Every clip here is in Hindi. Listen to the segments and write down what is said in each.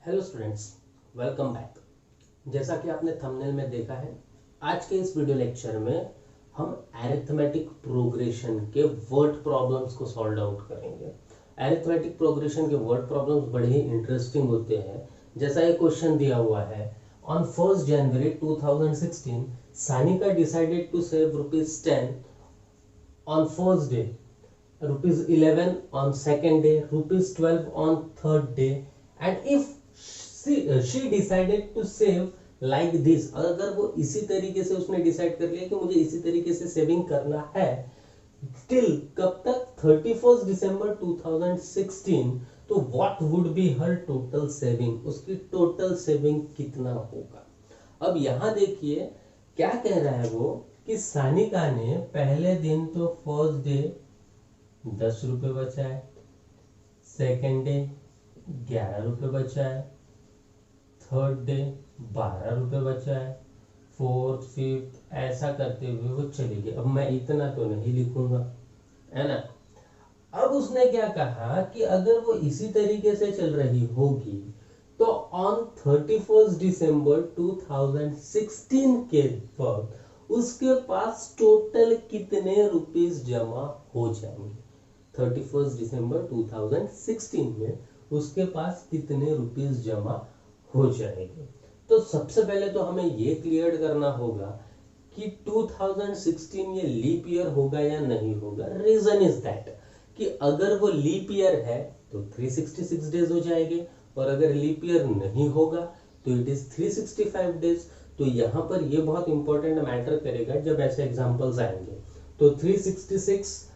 Hello students, welcome back. जैसा कि आपने थंबनेल में देखा है, आज के इस वीडियो लेक्चर में हम अरिथमेटिक प्रोग्रेशन के वर्ड प्रॉब्लम्स को सॉल्व आउट करेंगे। अरिथमेटिक प्रोग्रेशन के वर्ड प्रॉब्लम्स बड़े ही इंटरेस्टिंग होते हैं। जैसा ये क्वेश्चन दिया हुआ है, on 1st January 2016 Sanika decided to save ₹10 on first day, ₹11 on second day, ₹12 on third day, and if she decided to save like this, अगर वो इसी तरीके से उसने डिसाइड कर लिया कि मुझे इसी तरीके से सेविंग करना है टिल कब तक 31st December 2016, तो what would be her total saving, उसकी टोटल सेविंग कितना होगा। अब यहां देखिए क्या कह रहा है वो कि सानिका ने पहले दिन तो फर्स्ट डे 10 रुपए बचाए, सेकेंड डे 11 रुपए बचाए, थर्ड डे 12 रुपए बचाए, फोर्थ फिफ्थ ऐसा करते हुए वो चली गई। अब मैं इतना तो नहीं लिखूंगा, है ना। अब उसने क्या कहा कि अगर वो इसी तरीके से चल रही होगी तो ऑन 31st December 2016 के वक्त उसके पास टोटल कितने रुपीस जमा हो जाएंगे। 31st December 2016 में उसके पास कितने रुपीस जमा हो जाएंगे। तो सबसे पहले तो हमें ये क्लियर करना होगा कि 2016 ये लीप ईयर होगा या नहीं होगा। रीजन इज दैट कि अगर वो लीप ईयर है तो 366 डेज हो जाएंगे, और अगर लीप ईयर नहीं होगा तो इट इज 365 डेज। तो यहाँ पर ये बहुत इंपॉर्टेंट मैटर करेगा जब ऐसे एग्जांपल्स आएंगे। तो 366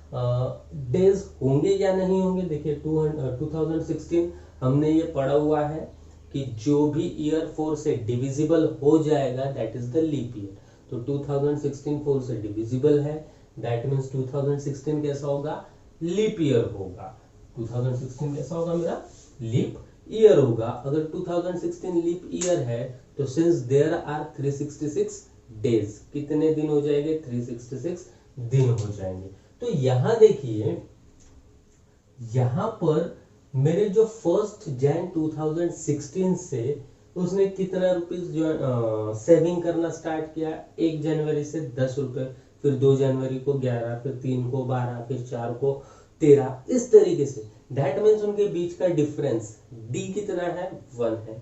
डेज होंगे या नहीं होंगे। देखिए 2016 हमने ये पढ़ा हुआ है कि जो भी ईयर 4 से डिविजिबल हो जाएगा that is the leap year. तो 2016 4 से डिविजिबल है, दैट मीन्स 2016 कैसा होगा, लीप ईयर होगा। 2016 कैसा होगा मेरा, लीप ईयर होगा। अगर 2016 लीप ईयर है तो सिंस देयर आर 366 डेज, कितने दिन हो जाएंगे, 366 दिन हो जाएंगे। तो यहां देखिए, यहां पर मेरे जो 1 Jan 2016 से उसने कितना रुपीस जो सेविंग करना स्टार्ट किया, 1 जनवरी से 10 रुपए, फिर 2 जनवरी को 11, फिर 3 को 12, फिर 4 को 13, इस तरीके से। दैट मीन्स उनके बीच का डिफरेंस डी कितना है, 1 है,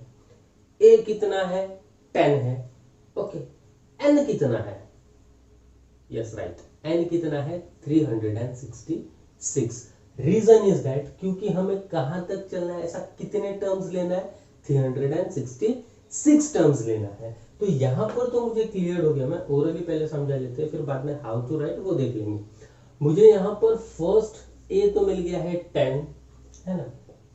ए कितना है, 10 है, ओके। एन कितना है, यस राइट, एन कितना है, 366। रीजन इज दैट क्योंकि हमें कहां तक चलना है, ऐसा कितने टर्म्स लेना है, 366 टर्म्स लेना है। तो यहां पर तो मुझे क्लियर हो गया, मैं ओरली पहले समझा लेते हैं, फिर बाद में हाउ टू राइट वो देख लेंगे। मुझे यहाँ पर फर्स्ट ए तो मिल गया है 10, है ना,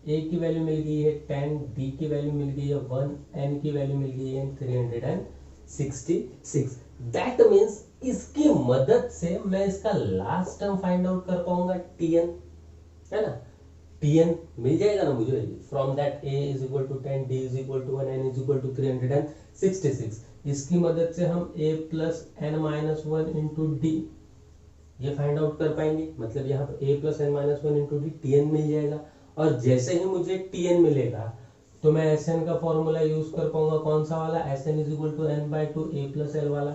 ए की वैल्यू मिल गई है 10, डी की वैल्यू मिल गई है 1, एन की वैल्यू मिल गई है 366। दैट मीन्स इसकी मदद से मैं इसका लास्ट टर्म फाइंड आउट कर पाऊंगा, टीएन, है ना। टीएन मिल जाएगा ना मुझे, from that a is equal to 10, d is equal to 1, n is equal to 366। इसकी मदद से हम a plus N minus 1 into d ये फाइंड आउट कर पाएंगे। मतलब यहाँ पे a plus N minus 1 into d tn मिल जाएगा। और जैसे ही मुझे टीएन मिलेगा तो मैं एसएन का फॉर्मूला यूज कर पाऊंगा, कौन सा वाला, SN is equal to N by two A plus L वाला,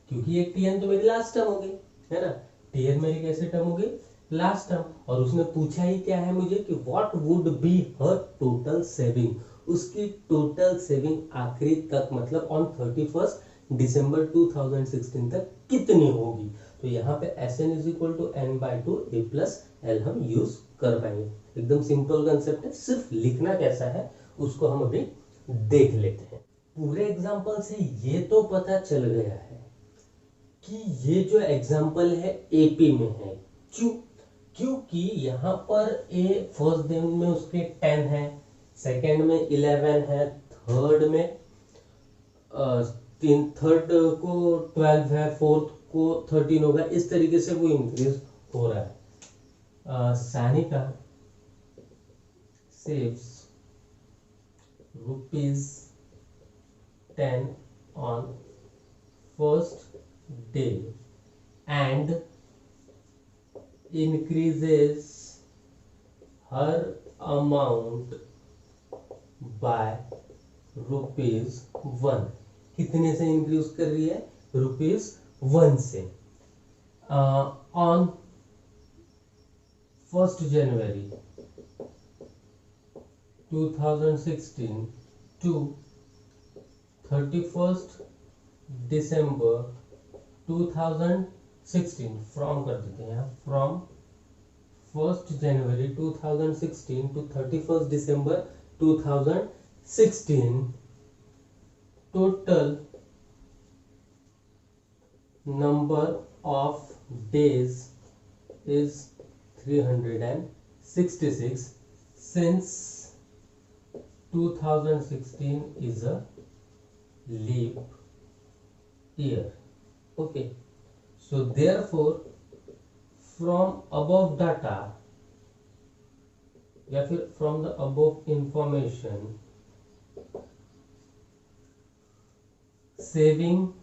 क्योंकि एक टीएन तो मेरी लास्ट टर्म हो गई, है ना। टीएन मेरी कैसे टर्म हो गई, लास्ट टर्म। और उसने पूछा ही क्या है मुझे कि what would be her total saving, उसकी टोटल सेविंग आखिरी तक मतलब ऑन 31st December 2016 तक कितनी होगी। तो यहाँ पे Sn is equal to N by two A plus L हम यूज कर पाएंगे। एकदम सिंपल कंसेप्ट है, सिर्फ लिखना कैसा है उसको हम अभी देख लेते हैं। पूरे एग्जाम्पल से ये तो पता चल गया है कि ये जो एग्जाम्पल है एपी में है। क्योंकि यहाँ पर ए फर्स्ट दिन में उसके 10 है, सेकेंड में 11 है, थर्ड में थर्ड को 12 है, फोर्थ को 13 होगा, इस तरीके से वो इंक्रीज हो रहा है। Sanika saves ₹10 on first day and increases her amount by ₹1। कितने से इंक्रीज कर रही है? ₹1 से। On 1 January 2016 to 31 December 2016, from कर देते हैं, from 1 January 2016 to 31 December 2016, total number of days is 366 since 2016 is a leap year. Okay, so therefore from above data या फिर from the above information, saving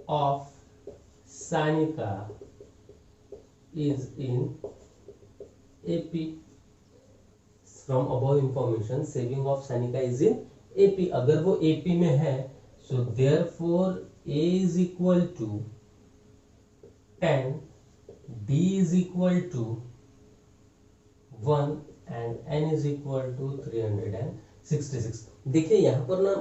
of Sanika is in AP. From above information, saving of Sanika is in AP. अगर वो AP में है, so therefore A is equal to 10, D is equal to 1 and N is equal to 366. देखिए यहाँ पर ना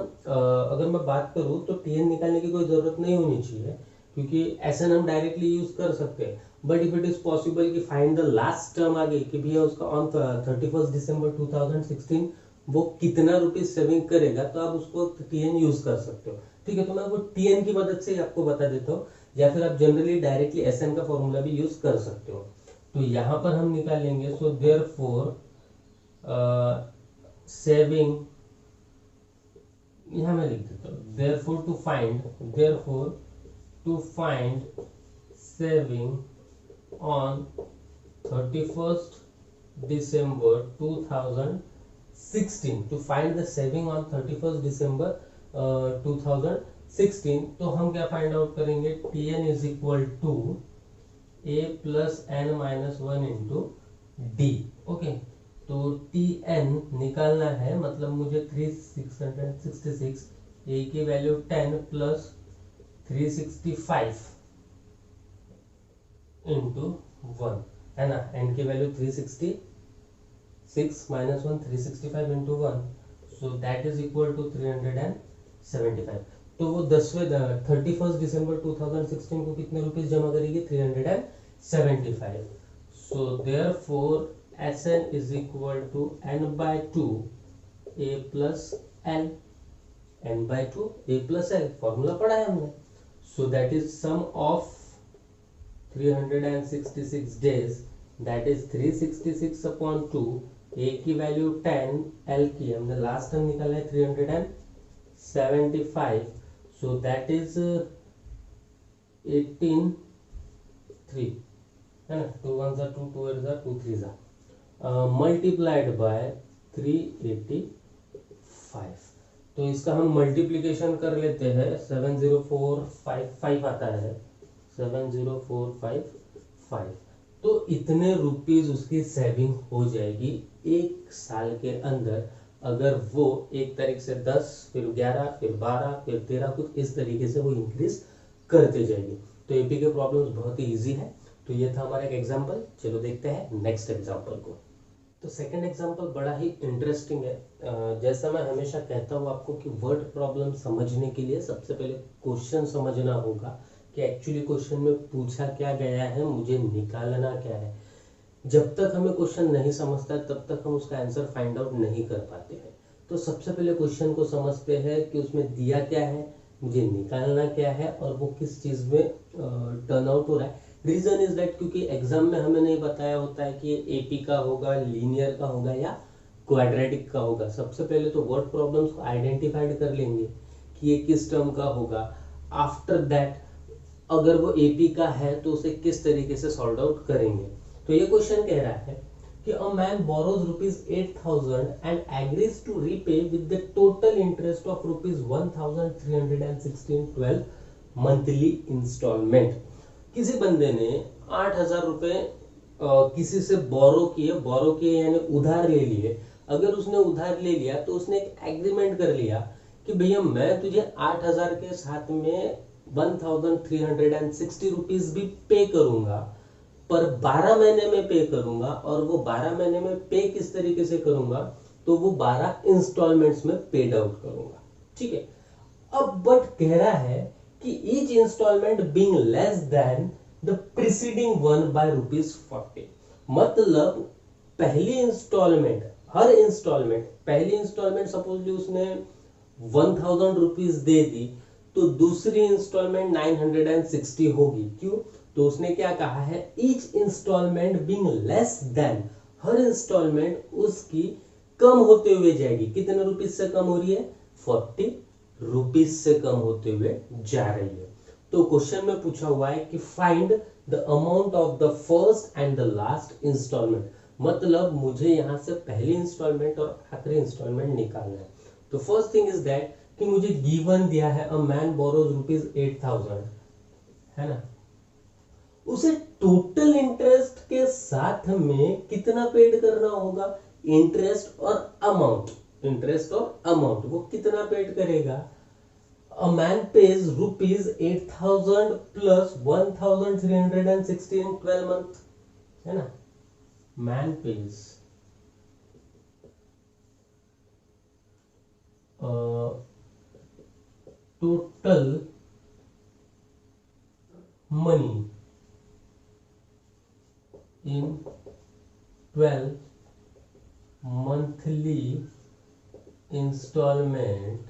अगर मैं बात करूँ तो TN निकालने की कोई जरूरत नहीं होनी चाहिए, क्योंकि SN हम डायरेक्टली यूज कर सकते हैं। But if it is possible कि फाइंड द लास्ट टर्म आगे कि भैया उसका ऑन 31 दिसंबर 2016 वो कितना रुपीज सेविंग करेगा, तो आप उसको TN यूज कर सकते हो। ठीक है, तो मैं वो TN की मदद से आपको बता देता हूँ, या फिर आप जनरली डायरेक्टली SN का फॉर्मूला भी यूज कर सकते हो। तो यहाँ पर हम निकालेंगे, सो देयरफॉर सेविंग, यहाँ मैं लिख देता हूँ, therefore to find saving on 31st December 2016, to find the saving on 31st December 2016, तो हम क्या फाइंड आउट करेंगे? TN is equal to A plus N minus 1 into D। Okay, तो TN निकालना है, मतलब मुझे 3666, A की वैल्यू 10 प्लस 365 इंटू 1 है ना, N की value 366 minus 1, 365 into 1, so that is equal to 375। तो वो 31 दिसंबर 2016 को कितने रुपीस जमा करेगी? 375। So therefore SN is equal to N/2 A plus L, N/2 A plus L, formula पढ़ा है हमने। So that is sum of 366 days, that is 366 upon 2, A की वैल्यू 10, L की हमने लास्ट टाइम निकाला है 375, so that is 18/3 है ना, 2 1 2 2 8 2 3 multiplied by 385। तो इसका हम मल्टीप्लीकेशन कर लेते हैं, 70455 आता है, 70455। तो इतने रुपीज उसकी सेविंग हो जाएगी एक साल के अंदर, अगर वो एक तारीख से 10, फिर 11, फिर 12, फिर 13, कुछ इस तरीके से वो इंक्रीज करते जाएगी। तो एपी के प्रॉब्लम्स बहुत ही इजी है। तो ये था हमारा एक एग्जांपल। चलो देखते हैं नेक्स्ट एग्जांपल को। तो सेकंड एग्जांपल बड़ा ही इंटरेस्टिंग है। जैसा मैं हमेशा कहता हूँ आपको कि वर्ड प्रॉब्लम समझने के लिए सबसे पहले क्वेश्चन समझना होगा कि एक्चुअली क्वेश्चन में पूछा क्या गया है, मुझे निकालना क्या है। जब तक हमें क्वेश्चन नहीं समझता तब तक हम उसका आंसर फाइंड आउट नहीं कर पाते हैं। तो सबसे पहले क्वेश्चन को समझते हैं कि उसमें दिया क्या है, मुझे निकालना क्या है, और वो किस चीज में टर्न आउट हो रहा है। रीजन इज दैट क्योंकि एग्जाम में हमें नहीं बताया होता है कि ये एपी का होगा, लीनियर का होगा या क्वाड्रेटिक का होगा। सबसे पहले तो वर्ड प्रॉब्लम्स को आइडेंटिफाइड कर लेंगे कि ये किस टर्म का होगा। आफ्टर दैट अगर वो एपी का है तो उसे किस तरीके से सॉल्व आउट करेंगे। तो ये क्वेश्चन कह रहा है कि a man borrows ₹8,000 and agrees to repay with the total interest of ₹1,316 monthly instalment. किसी बंदे ने 8,000 रुपए किसी से बोरो किए यानी उधार ले लिए अगर उसने उधार ले लिया तो उसने एक एग्रीमेंट कर लिया कि भैया मैं तुझे 8,000 के साथ में 1,360 रुपीज भी पे करूंगा, पर 12 महीने में पे करूंगा, और वो 12 महीने में पे किस तरीके से करूंगा, तो वो 12 इंस्टॉलमेंट्स में पेड आउट करूंगा। ठीक है। अब बट कह रहा है कि each instalment being less than the preceding one by ₹40, मतलब पहली इंस्टॉलमेंट, हर इंस्टॉलमेंट, पहली इंस्टॉलमेंट सपोजली उसने 1,000 रुपीज दे दी, तो दूसरी इंस्टॉलमेंट 960 होगी। क्यों? तो उसने क्या कहा है, each instalment being less than, हर इंस्टॉलमेंट उसकी कम होते हुए जाएगी। कितने रुपीज से कम हो रही है? 40 रुपीज से कम होते हुए जा रही है। तो क्वेश्चन में पूछा हुआ है कि find the amount of the first and the last instalment, मतलब मुझे यहां से पहली इंस्टॉलमेंट और आखिरी इंस्टॉलमेंट निकालना है। तो फर्स्ट थिंग इज दैट कि मुझे गिवन दिया है अ मैन बोरोज ₹8,000, है ना, उसे टोटल इंटरेस्ट के साथ में कितना पेड करना होगा? इंटरेस्ट और अमाउंट, इंटरेस्ट और अमाउंट, वो कितना पेड करेगा? A man pays ₹8,000 plus 1,360 in 12 month, है ना। Man pays total money in 12 monthly installment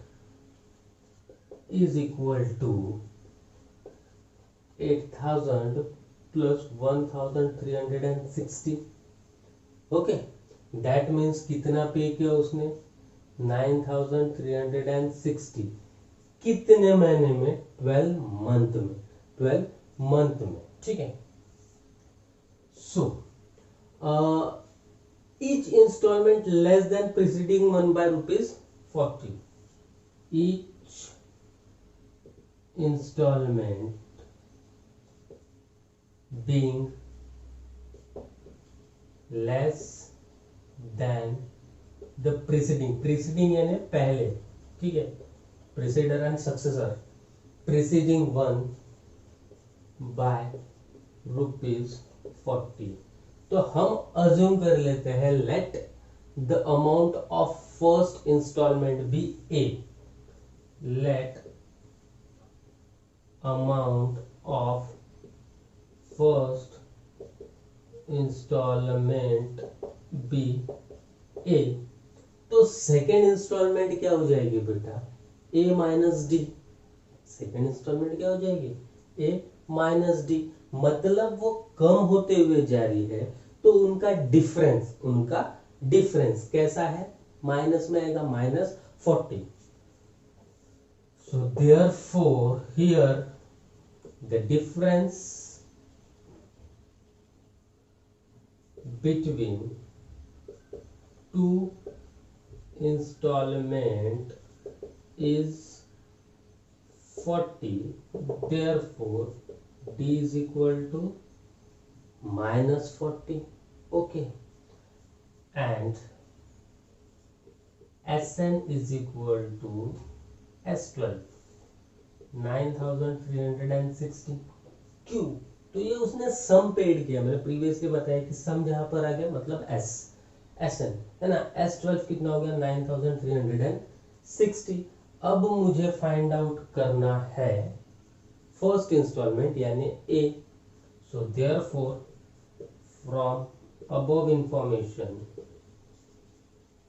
is equal to 8,000 plus 1,360. Okay, that means कितना पे किया उसने? 9,360। कितने महीने में? 12 मंथ में, 12 मंथ में। ठीक है। So each instalment less than preceding one by ₹40, each installment being less than the preceding यानी पहले, ठीक है, preceder and successor, preceding one by ₹40। तो हम अज्यूम कर लेते हैं let the amount of first installment be A, let amount of first installment be A, तो सेकेंड इंस्टॉलमेंट क्या हो जाएगी बेटा? A minus D. Second instalment क्या हो जाएगी? A माइनस डी, मतलब वो कम होते हुए जा रही है, तो उनका डिफरेंस कैसा है? माइनस में आएगा, -40। So therefore here the difference between two installment is 40, therefore D is equal to -40. Okay, and Sn is equal to S12 9,360। क्यों? तो ये उसने सम पेड किया, मैंने प्रीवियसली बताया कि सम जहां पर आ गया मतलब Sn, है ना। S12 कितना हो गया? 9,360। अब मुझे फाइंड आउट करना है फर्स्ट इंस्टॉलमेंट यानी A। So therefore from above information,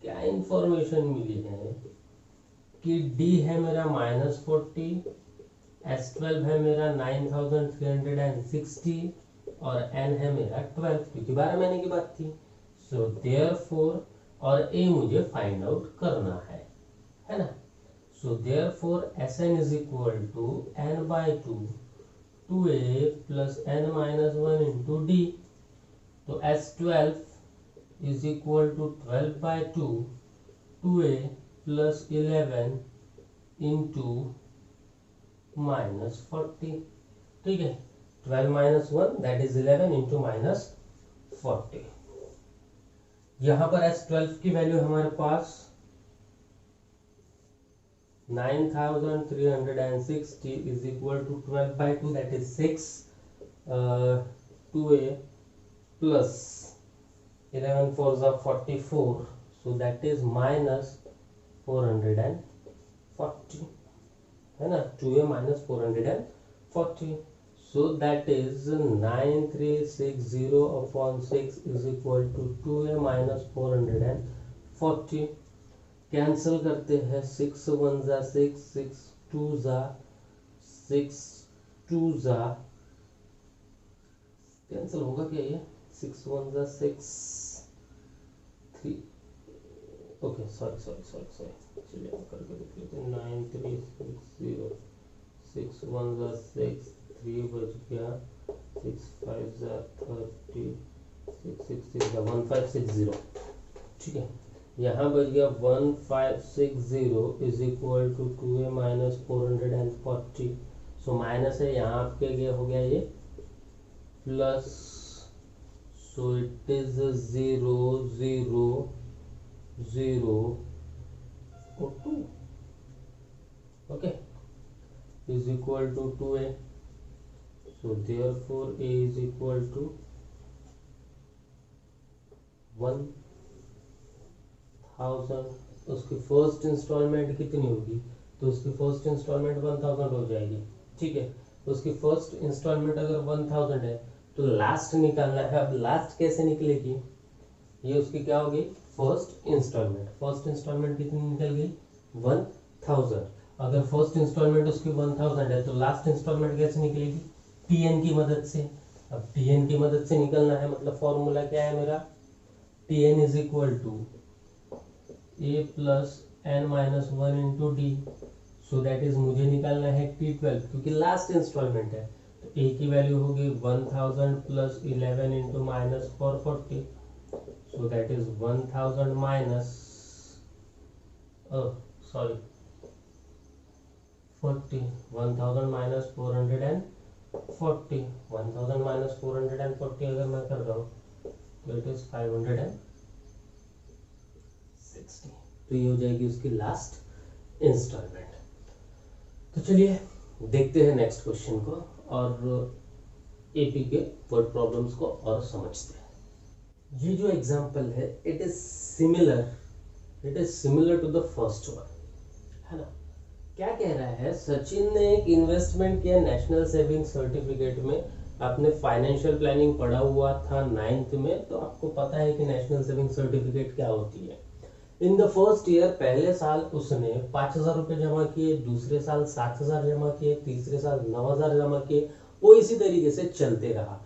क्या इंफॉर्मेशन मिली है कि D है मेरा -40, S12 है मेरा 9,360 और N है मेरा 12, क्योंकि 12 महीने की बात थी। सो देयरफॉर, और A मुझे फाइंड आउट करना है ना। So therefore Sn is equal to n/2 2A plus n-1 into D। तो S12 is equal to 12/2 2A plus 11 into -40। ठीक है, 12 - 1 दैट इज 11 इंटू -40। यहाँ पर S12 की वैल्यू हमारे पास 9360 is equal to 12 by 2, that is 6, 2a plus 11 4s are 44, so that is minus 440, है ना, 2a minus 440, so that is 9360 upon 6 is equal to 2a minus 440. Cancel करते हैं, 6 1 जा 6, 6 2 जा 6 2 जा, कैंसिल होगा क्या ये, 6 1 जा 6 3, ओके सॉरी, चलिए हम करके देख लेते हैं, 9360, 6 1 जा 6, 3 बच गया, 6 5 जा 30, 6 6 6 जा 1560, ठीक है, यहाँ बच गया 1560 is equal to 2a minus 440, so minus है यहाँ आपके गया हो गया ये plus, so it is 0 0 0 2, okay, is equal to 2a, so therefore a is equal to 1000. उसकी फर्स्ट इंस्टॉलमेंट कितनी होगी, तो उसकी फर्स्ट इंस्टॉलमेंट 1000 हो जाएगी, ठीक है, उसकी फर्स्ट इंस्टॉलमेंट अगर 1000 है तो लास्ट निकालना है. अब लास्ट कैसे निकलेगी, ये उसकी क्या होगी, फर्स्ट इंस्टॉलमेंट कितनी निकल गई 1000. अगर फर्स्ट इंस्टॉलमेंट उसकी 1000 है तो लास्ट इंस्टॉलमेंट कैसे निकलेगी, टीएन की मदद से. अब टीएन की मदद से निकलना है, मतलब फॉर्मूला क्या है मेरा, TN is equal to a plus n minus 1 into D, so that is मुझे निकालना है T12 क्योंकि लास्ट इंस्टॉलमेंट है, तो a की वैल्यू होगी 1000 plus 11 into minus 440, so that is 1000 minus 40, 1000 minus 440, 1000 minus 440 अगर मैं कर रहा हूँ तो इट इज 560, तो ये हो जाएगी उसकी लास्ट इंस्टॉलमेंट. तो चलिए देखते हैं नेक्स्ट क्वेश्चन को और एपी के वर्ड प्रॉब्लम्स को और समझते हैं. ये जो एग्जांपल है it is similar to the first one, है ना. क्या कह रहा है, सचिन ने एक इन्वेस्टमेंट किया नेशनल सेविंग सर्टिफिकेट में. आपने फाइनेंशियल प्लानिंग पढ़ा हुआ था 9th में, तो आपको पता है कि नेशनल सेविंग सर्टिफिकेट क्या होती है. इन द फर्स्ट ईयर, पहले साल उसने 5000 रुपए जमा किए, दूसरे साल 7000 जमा किए, तीसरे साल 9000 जमा किए, वो इसी तरीके से चलते रहा.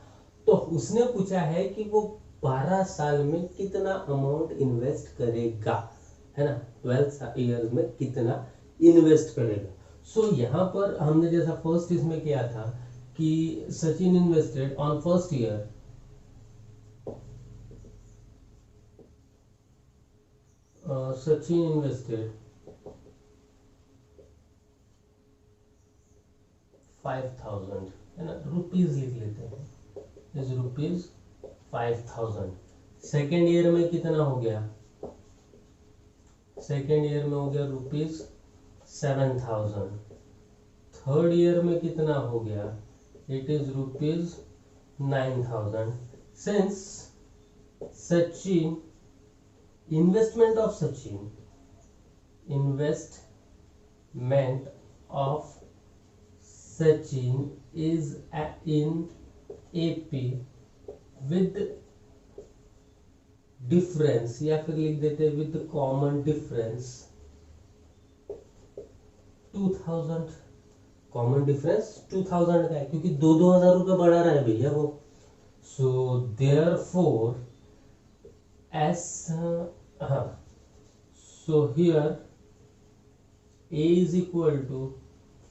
तो उसने पूछा है कि वो 12 साल में कितना अमाउंट इन्वेस्ट करेगा, है ना, 12 ईयर्स में कितना इन्वेस्ट करेगा. सो यहाँ पर हमने जैसा फर्स्ट इसमें किया था कि Sachin invested on first year Sachin invested 5000, है ना, रुपीज लिख लेते हैं, इज रुपीज 5000. सेकेंड ईयर में कितना हो गया, सेकेंड ईयर में हो गया रुपीज 7000. थर्ड ईयर में कितना हो गया, it is rupees 9000. Since Sachin investment of Sachin is in AP with difference, या फिर लिख देते हैं with common difference 2000. Common difference 2000 का है क्योंकि 2000 रुपए बढ़ा रहा है भैया वो. So therefore so here A is equal to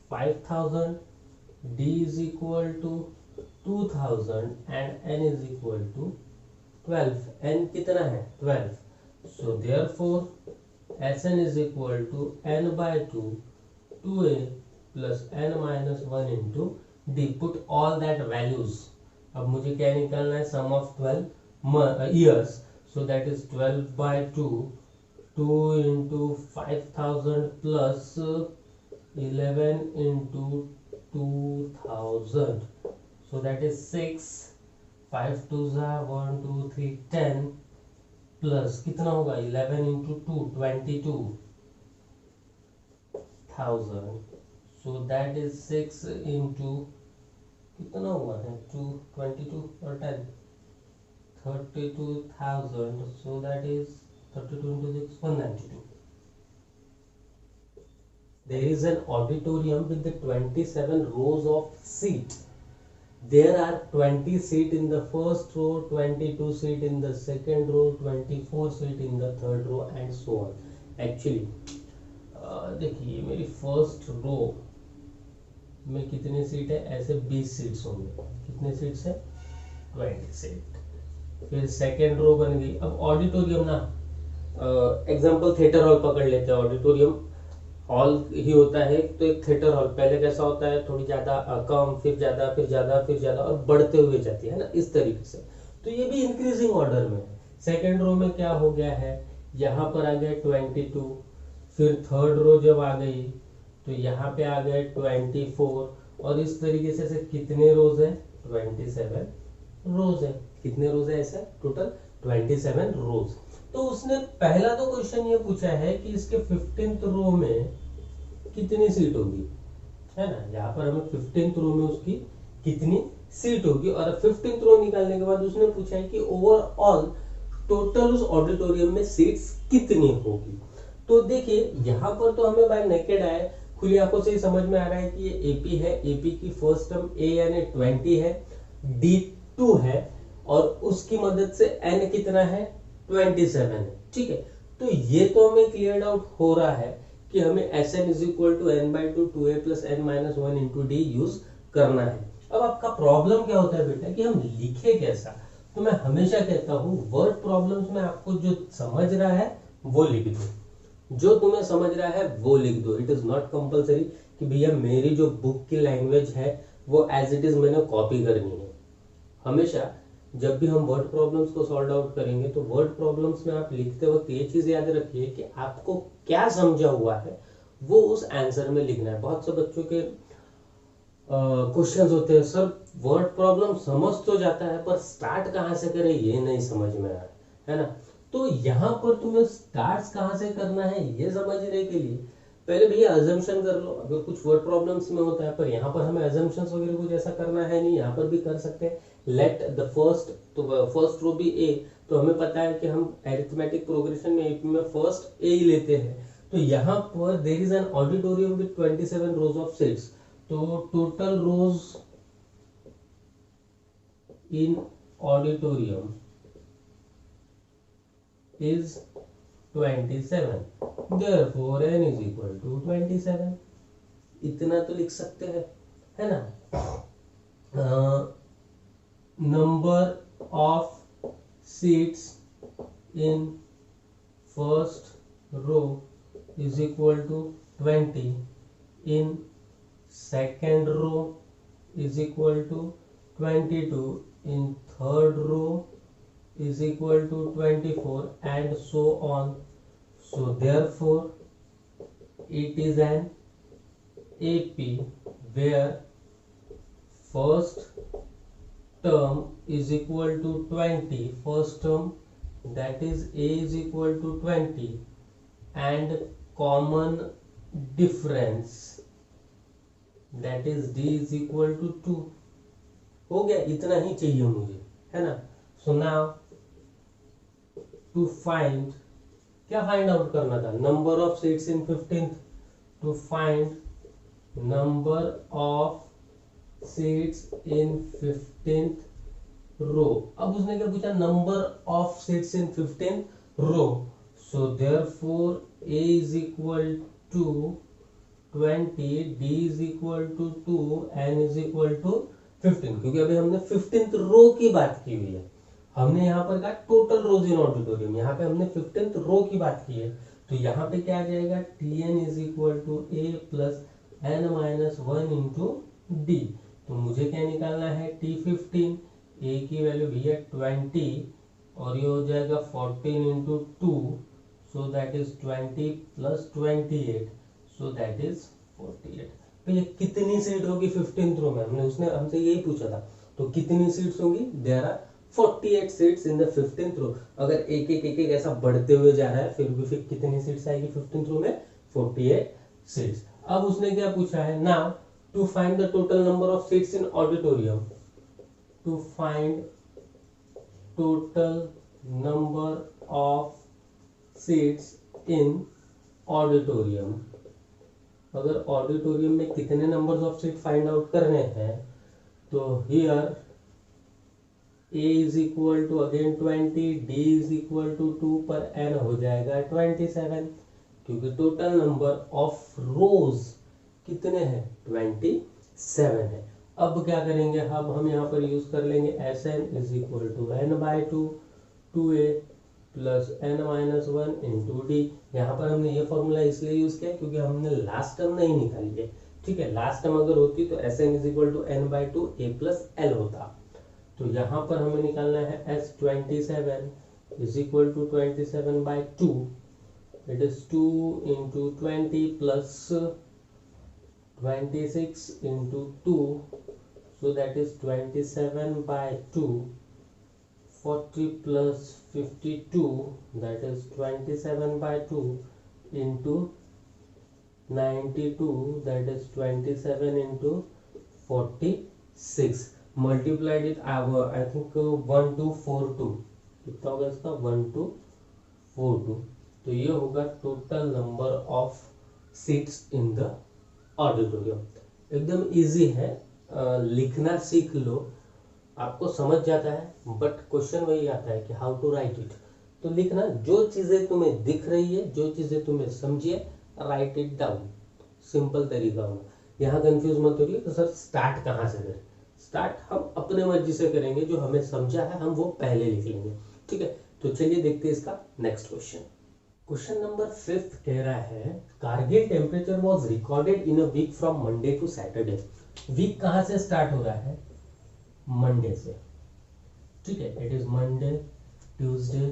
5000, D is equal to 2000 and N is equal to 12. N कितना है 12. So therefore Sn is equal to N by 2 2A plus N minus 1 into D. Put all that values. अब मुझे क्या निकालना है, sum of 12 years. so that is 12 by 2, 2 into 5000 plus 11 into 2000, so that is 6, 5 2 1 2 3 10 plus कितना होगा 11 into 2 22,000, so that is 6 into कितना हुआ है 2 22 और 10 32,000, so that is 32 into 6 192. There is an auditorium with the 27 rows of seats. There are 20 seats in the first row, 22 seats in the second row, 24 seats in the third row and so on. Actually देखिए मेरी फर्स्ट रो में कितने सीट है, ऐसे 20 सीट्स होंगे, कितने सीट्स है 20 सीट। फिर सेकेंड रो बन गई। अब ऑडिटोरियम ना एग्जांपल थिएटर हॉल पकड़ लेते हैं, ऑडिटोरियम हॉल ही होता है, तो एक थिएटर हॉल पहले कैसा होता है थोड़ी ज्यादा कम, फिर ज्यादा, फिर ज्यादा, फिर ज्यादा और बढ़ते हुए जाती है ना, इस तरीके से। तो ये भी इंक्रीजिंग ऑर्डर में है। सेकेंड रो में क्या हो गया है, यहाँ पर आ गया 22, फिर थर्ड रो जब आ गई तो यहाँ पे आ गए 24 और इस तरीके से कितने रोज है 27 रोज है। कितने रोज है ऐसे टोटल 27 रोज। तो उसने पहला तो क्वेश्चन ये पूछा है कि इसके 15th रो में कितनी सीट होगी, है ना। यहाँ पर हमें 15th रो में उसकी कितनी सीट होगी, और 15th रो निकालने के बाद उसने पूछा है कि ओवरऑल टोटल उस ऑडिटोरियम में सीट्स कितनी होगी। तो देखिए यहाँ पर तो हमें बाय नेकेड आया, खुली आंखों से ही समझ में आ रहा है कि ये एपी है, एपी की फर्स्ट टर्म ए यानी 20 है, D2 है और उसकी मदद से n कितना है 27 है, ठीक है। तो ये तो हमें क्लियर आउट हो रहा है कि हमें Sn is equal to n by 2 2a plus n minus 1 into D use करना है। अब आपका प्रॉब्लम क्या होता है बेटा कि हम लिखे कैसा। तो मैं हमेशा कहता हूँ वर्ड प्रॉब्लम्स में आपको जो समझ रहा है वो लिख दो, जो तुम्हें समझ रहा है वो लिख दो। इट इज नॉट कंपलसरी कि भैया मेरी जो बुक की लैंग्वेज है वो एज इट इज मैंने कॉपी करनी है। हमेशा जब भी हम वर्ड प्रॉब्लम्स को सॉल्व आउट करेंगे तो वर्ड प्रॉब्लम्स में आप लिखते वक्त ये चीज याद रखिए कि आपको क्या समझा हुआ है वो उस आंसर में लिखना है। बहुत से बच्चों के क्वेश्चंस होते हैं, सर वर्ड प्रॉब्लम समझ तो जाता है पर स्टार्ट कहाँ से करें ये नहीं समझ में आ रहा है ना। तो यहाँ पर तुम्हें स्टार्ट कहाँ से करना है ये समझने के लिए पहले भैया अजम्पशन कर लो। अगर कुछ वर्ड प्रॉब्लम्स में होता है पर यहाँ पर हमें अजम्पशंस वगैरह कुछ ऐसा करना है नहीं, यहाँ पर भी कर सकते हैं। लेट द फर्स्ट, तो फर्स्ट रो भी ए, तो हमें पता है कि हम अरिथमेटिक प्रोग्रेशन में एपी में फर्स्ट ए ही लेते हैं। तो यहाँ पर there is an auditorium with 27 rows of seats, तो total rows in auditorium is 27, therefore n is equal to 27। इतना तो लिख सकते हैं, है ना। Number of seats in first row is equal to 20, in second row is equal to 22, in third row is equal to 24 and so on. So therefore it is an AP where first term is equal to 20, first term that is A is equal to 20 and common difference that is D is equal to 2। हो गया, इतना ही चाहिए मुझे, है ना। So now to find, क्या फाइंड आउट करना था, number of seats in 15th, to find number of seats in 15th row. अब उसने क्या पूछा, number of seats in 15th row. So therefore A is equal to 20, D is equal to 2, N is equal to 15, क्योंकि अभी हमने 15th रो की बात की हुई है। हमने यहाँ पर कहा टोटल रोज इन ऑडिटोरियम, यहाँ पे हमने 15th रो की बात की है। तो यहाँ पे क्या आ जाएगा, Tn is equal to A plus N minus 1 into D. तो मुझे क्या निकालना है, T15, ए की वैल्यू भैया 20, और ये हो जाएगा 14 into 2, so that is 20 plus 28, so that is 48। तो ये कितनी सीट होगी 15th रो में, हमने उसने हमसे यही पूछा था। तो कितनी सीट्स होंगी, there are 48 seats in the 15th row. अगर एक एक ऐसा बढ़ते हुए जा रहा है फिर कितनी सीट्स आएगी 15th रो में, 48 सीट्स। अब उसने क्या पूछा है, now to find the total number of seats in auditorium, to find total number of seats in auditorium। अगर ऑडिटोरियम में कितने numbers of seat find out करने हैं, तो here a is equal to again 20, d is equal to 2 पर n हो जाएगा 27, क्योंकि टोटल नंबर ऑफ रोज कितने हैं 27 है। अब क्या करेंगे, अब हम यहाँ पर यूज कर लेंगे S N is equal to N by 2, 2a plus N minus 1 into D. यहाँ पर हमने ये फॉर्मूला इसलिए यूज किया क्योंकि हमने लास्ट टर्म नहीं निकाली है, ठीक है। लास्ट टर्म अगर होती तो S N is equal to N by 2 A plus L होता। तो यहाँ पर हमें निकालना है S 27 is equal to 27 by 2, it is 2 into 20 plus 26 into 2, so that is 27 by 2, 40 plus 52, that is 27 by 2 into 92, that is 27 into 46, multiplied with I think 1242, कितना होगा इसका 1242। तो ये होगा total number of seats in the auditorium. एकदम इजी है, लिखना सीख लो, आपको समझ जाता है, बट क्वेश्चन वही आता है कि हाउ टू राइट इट। तो लिखना, जो चीजें तुम्हें दिख रही है, जो चीजें तुम्हें समझिए, राइट इट डाउन, सिंपल तरीका होगा। यहाँ कंफ्यूज मत होइए। तो सर स्टार्ट कहाँ से करें, स्टार्ट हम अपने मर्जी से करेंगे, जो हमें समझा है हम वो पहले लिख लेंगे, ठीक है। तो चलिए देखते हैं इसका नेक्स्ट क्वेश्चन। क्वेश्चन नंबर 5 कह रहा है Kargil temperature was recorded in a week from Monday to Saturday. Week कहां से स्टार्ट हो रहा है, मंडे से, ठीक है। It is Monday, Tuesday,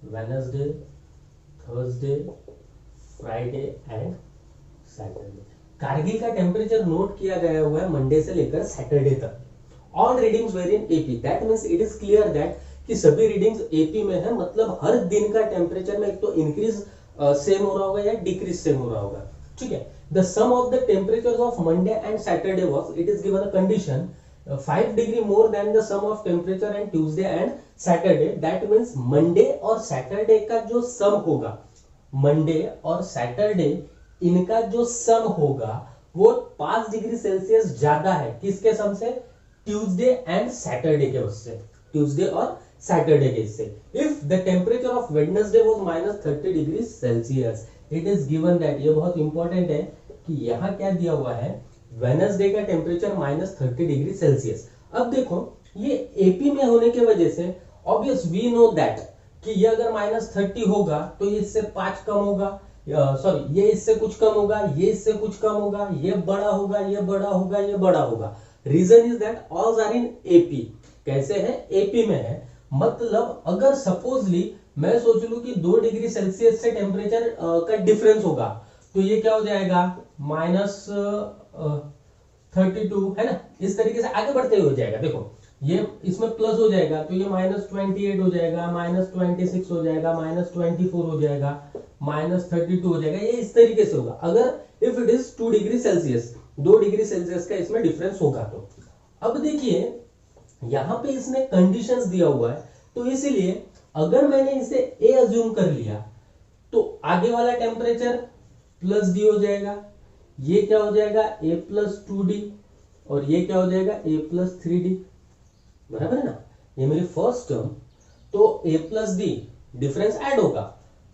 Wednesday, Thursday, Friday and Saturday. Kargil का टेम्परेचर नोट किया गया हुआ है मंडे से लेकर सैटरडे तक। All readings were in AP, that means it is clear that कि सभी रीडिंग्स एपी में है, मतलब हर दिन का टेम्परेचर में एक तो इंक्रीज सेम हो रहा होगा या डिक्रीज सेम हो रहा होगा, ठीक है। The sum of the temperatures of Monday and Saturday was, it is given a condition 5 degree more than the sum of temperature and Tuesday and Saturday. That means Monday और सैटरडे का जो सम होगा, मंडे और सैटरडे इनका जो सम होगा वो 5 डिग्री सेल्सियस ज्यादा है, किसके सम से, ट्यूसडे एंड सैटरडे के उससे, ट्यूसडे और सैटरडे के से। If the temperature of Wednesday was minus 30 degree Celsius, it is given that, ये बहुत इंपॉर्टेंट है कि यहाँ क्या दिया हुआ है, वेडनेसडे का टेम्परेचर माइनस 30 डिग्री सेल्सियस। अब देखो ये एपी में होने की वजह से ऑब्वियस वी नो दैट कि ये अगर माइनस 30 होगा तो ये इससे 5 कम होगा, सॉरी ये इससे कुछ कम होगा, ये इससे कुछ कम होगा, ये बड़ा होगा, ये बड़ा होगा, ये बड़ा होगा। Reason is that all are in AP. कैसे है, एपी में है, मतलब अगर सपोजली मैं सोच लूं कि 2 डिग्री सेल्सियस से टेम्परेचर का डिफरेंस होगा, तो ये क्या हो जाएगा माइनस 32, है ना। इस तरीके से आगे बढ़ते हुए हो जाएगा। देखो ये इसमें प्लस हो जाएगा तो ये माइनस 28 हो जाएगा, माइनस 26 हो जाएगा, माइनस 24 हो जाएगा, माइनस 32 हो जाएगा, ये इस तरीके से होगा। अगर if it is 2 degree Celsius, 2 degree Celsius का इसमें डिफरेंस होगा। तो अब देखिए यहां पे इसने कंडीशंस दिया हुआ है, तो इसीलिए अगर मैंने इसे ए अज्यूम कर लिया तो आगे वाला टेम्परेचर प्लस डी हो जाएगा, ये क्या हो जाएगा ए प्लस 2d, और ये क्या हो जाएगा ए प्लस 3d, बराबर है ना। ये मेरी फर्स्ट टर्म, तो ए प्लस डी डिफरेंस ऐड होगा,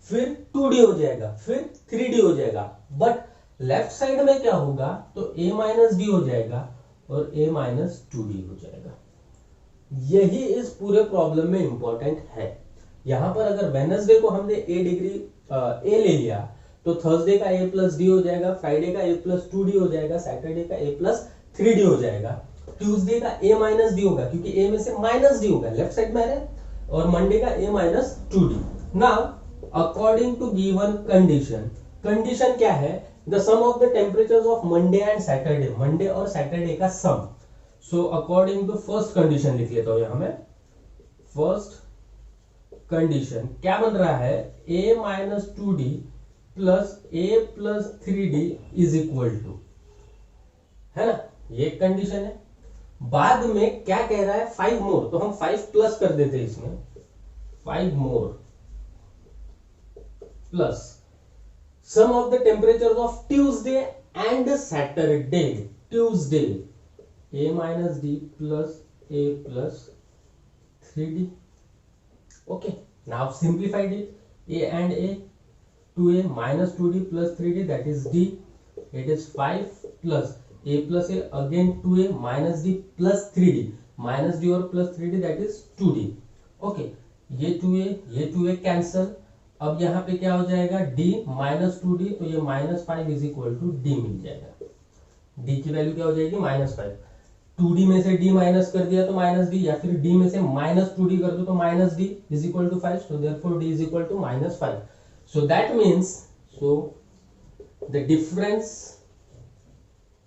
फिर 2d हो जाएगा, फिर 3d हो जाएगा। बट लेफ्ट साइड में क्या होगा, तो a माइनस डी हो जाएगा और a माइनस 2d हो जाएगा। यही इस पूरे प्रॉब्लम में इंपॉर्टेंट है। यहां पर अगर वेडनेसडे को हमने ए ले लिया तो थर्सडे का a प्लस डी हो जाएगा, फ्राइडे का a प्लस 2d हो जाएगा, सैटरडे का a प्लस 3d हो जाएगा, ट्यूसडे का a माइनस डी होगा क्योंकि a में से माइनस डी होगा, लेफ्ट साइड में है, और मंडे का a minus 2d। Now according to given condition, condition क्या है, the sum of the temperatures of Monday and Saturday, Monday और सैटरडे का sum. So according to first condition लिख लेता हूं यहां में, फर्स्ट कंडीशन क्या बन रहा है, a minus 2d plus a plus 3d is equal to, है ना, ये कंडीशन है। बाद में क्या कह रहा है, 5 मोर, तो हम 5 प्लस कर देते हैं इसमें, 5 more plus sum of the temperature of Tuesday and Saturday, Tuesday a minus d plus a plus 3d। okay, now simplified it, a and a, 2a minus 2d plus 3d, that is d, it is 5 plus a plus a again 2a minus d plus 3d, minus d और plus 3d that is 2d। okay, ये 2a कैंसल, अब यहाँ पे क्या हो जाएगा, d माइनस 2d, तो ये minus 5 is equal to d मिल जाएगा। d की वैल्यू क्या हो जाएगी, माइनस 5। 2d में से d माइनस कर दिया तो माइनस d, या फिर d में से माइनस 2d कर दो तो minus d is equal to 5, so therefore d is equal to minus 5। so that means, so the difference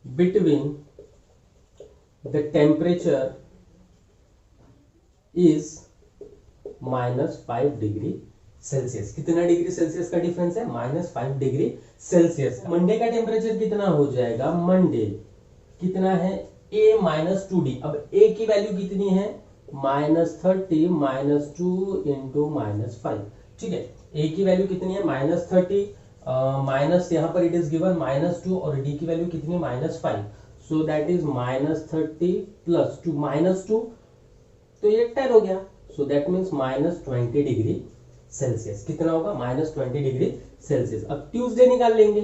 between the temperature is minus 5 degree Celsius. कितना डिग्री सेल्सियस का डिफरेंस है, माइनस 5 डिग्री सेल्सियस। मंडे का टेम्परेचर कितना हो जाएगा, मंडे कितना है, a माइनस 2d। अब a की वैल्यू कितनी है, माइनस 30 माइनस 2 इंटू माइनस 5। ठीक है, a की वैल्यू कितनी है, माइनस 30 माइनस यहाँ पर इट इज गिवन माइनस 2, और d की वैल्यू कितनी है, minus 5। So that is minus 30 plus 2 minus 2, तो ये 10 हो गया। So that means minus 20 degree Celsius. कितना होगा, माइनस 20 डिग्री सेल्सियस। अब ट्यूसडे निकाल लेंगे,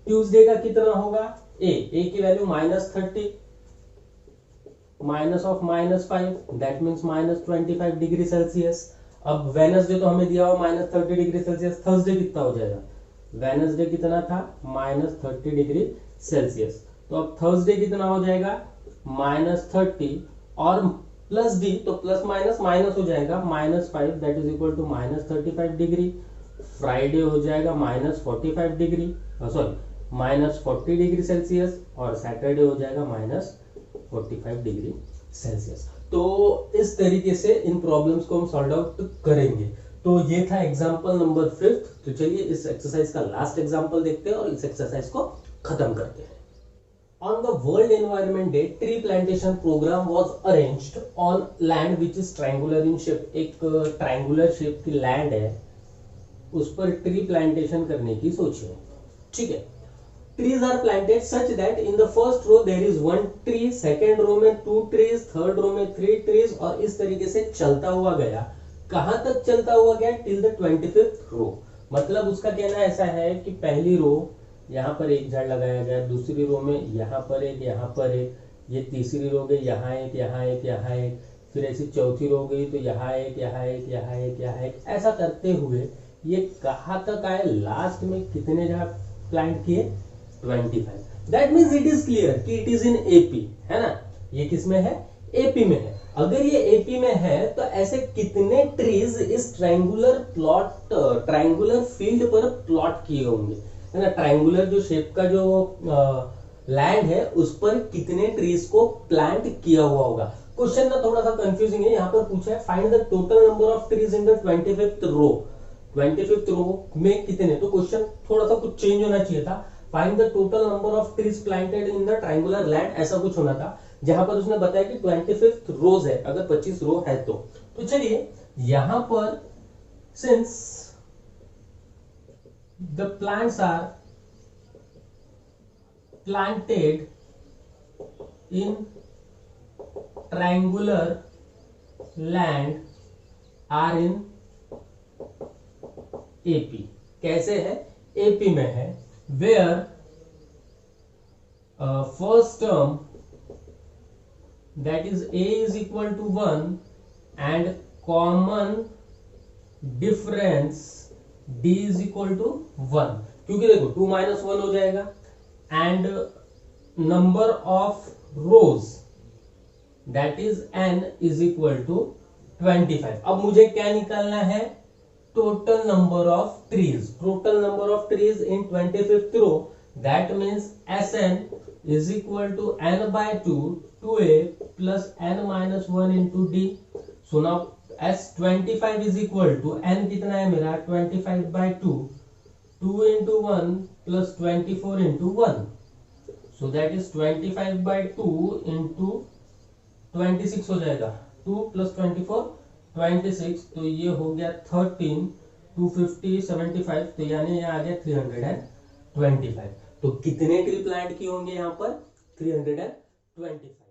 ट्यूसडे का कितना होगा, a की value minus 30 minus of minus 5, that means minus 25 degree Celsius. अब वेनसडे तो हमें दिया हुआ माइनस 30 डिग्री सेल्सियस, थर्सडे कितना हो जाएगा, वेनसडे कितना था, माइनस 30 डिग्री सेल्सियस। तो अब थर्सडे कितना हो जाएगा, माइनस 30 और प्लस डी, तो प्लस माइनस माइनस हो जाएगा, minus 5 that is equal to minus 35 degree. Friday हो जाएगा minus 45 degree, sorry minus 40 degree Celsius, और सैटरडे हो जाएगा माइनस 45 डिग्री सेल्सियस। तो इस तरीके से इन प्रॉब्लम्स को हम सॉल्व आउट करेंगे। तो ये था एग्जांपल नंबर 5। तो चलिए इस एक्सरसाइज का लास्ट एग्जांपल देखते हैं और इस एक्सरसाइज को खत्म करते हैं। On the World Environment Day, tree plantation program was arranged on land which is triangular in shape। एक triangular shape की land है, उस पर ट्री प्लांटेशन करने की सोचिए। ठीक है, trees are planted such that in the first row there is 1 tree, second row में 2 trees, third row में 3 trees, और इस तरीके से चलता हुआ गया। कहां तक चलता हुआ गया, till the 25th row। मतलब उसका कहना ऐसा है कि पहली रो यहाँ पर एक झाड़ लगाया गया, दूसरी रो में यहाँ पर एक, यहाँ पर एक, ये तीसरी रो गई, यहाँ एक, यहाँ एक, यहाँ एक, फिर ऐसी चौथी रो गई तो यहाँ एक, यहाँ एक, यहाँ एक, यहाँ एक, ऐसा करते हुए ये कहाँ तक आए, लास्ट में कितने झाड़ प्लांट किए, 25। That means it is clear कि इट इज इन एपी, है ना, ये किसमें है, एपी में है। अगर ये एपी में है तो ऐसे कितने ट्रीज इस ट्रायंगुलर प्लॉट, ट्रायंगुलर फील्ड पर प्लॉट किए होंगे, है ना, ट्रायंगुलर जो शेप का जो लैंड है उस पर कितने ट्रीज को प्लांट किया हुआ होगा। क्वेश्चन ना थोड़ा सा कंफ्यूजिंग है, यहाँ पर पूछा है find the total number of trees in the 25th row. 25th row में कितने, तो क्वेश्चन थोड़ा सा कुछ चेंज होना चाहिए था, find the total number of trees planted in the triangular land, ऐसा कुछ होना था। जहां पर उसने बताया कि 25th रोज है, अगर 25 रो है तो चलिए यहां पर since the plants are planted in triangular land are in AP। कैसे है, AP में है, where first term that is A is equal to 1 and common difference d is equal to 1, क्योंकि देखो 2 माइनस 1 हो जाएगा, and number of rows that is n is equal to 25। अब मुझे क्या निकालना है, total number of trees. Total number of trees in 25th row, that means Sn is equal to n by 2 2a plus n minus 1 into d. So now S25 is equal to n कितना है मेरा 25 by 2 2 into 1 plus 24 into 1. So that is 25 by 2 into 26 हो जाएगा, 2 plus 24 26, तो ये हो गया 13 250 75, तो यानी ये आ गया 325। तो कितने ट्री प्लांट की होंगे यहाँ पर 325।